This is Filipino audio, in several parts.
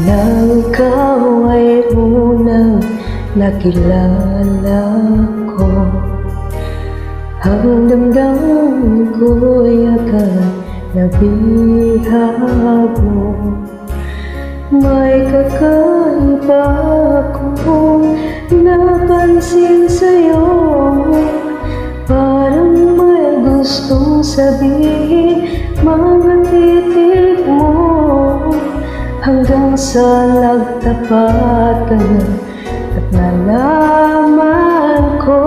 nang ikaw ay unang nakilala ko. Ang damdamin ko'y agad nabihag mo. May kakaiba akong napansin sa'yo, parang may gustong sabihin mga titig mo, hanggang sa nagtapat ka na at nalaman ko.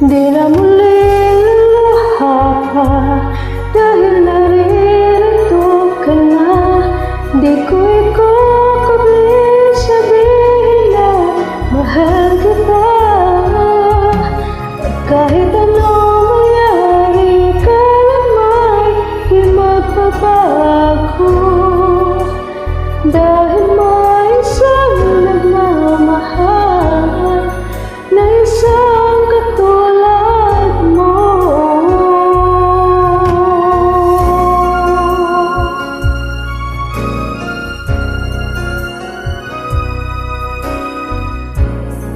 Di na muli luluha pa dahil naririto ka na. Di ko ikukubli sabihin na mahal kita. At kahit anong mangyari kailanman di magbabago, dahil may isang nagmamahal na isang katulad mo.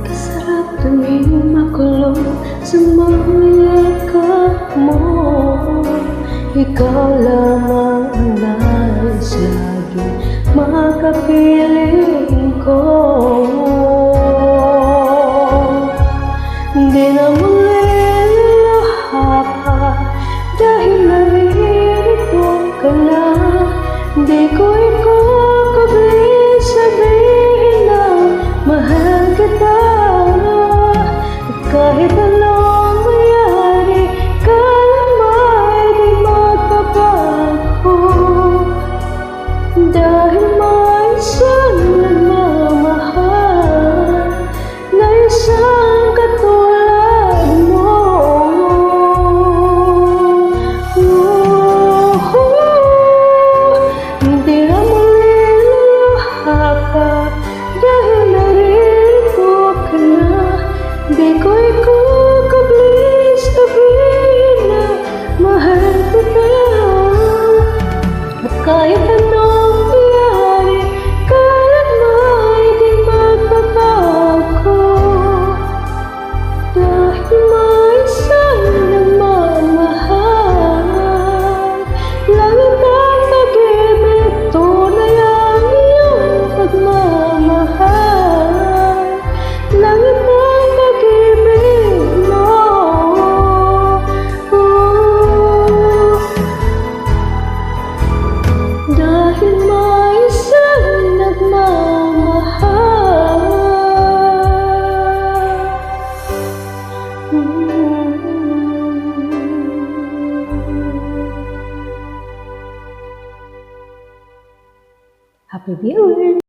Kasarap tuwing makulong sa mga yakap mo. Ikaw lamang ang nais laging makapiling ko. Di na muli luluha pa dahil naririto ka na. Di ko ikukubli sabihin na mahal kita. At kahit anong mangyari kailanman di magbabago, dahil may isang nagmamahal na isang katulad mo. Hindi na muli luluha pa dahil naririto ka na. Di ko ikukubli sabihin na mahal kita. At kahit anong mangyari kailanman di magbabago, dahil may isang nagmamahal. Langit ang pag-ibig, tunay ang iyong pagmamahal. Langit ang pag-ibig mo. Dahil may isang nagmamahal. Happy viewers!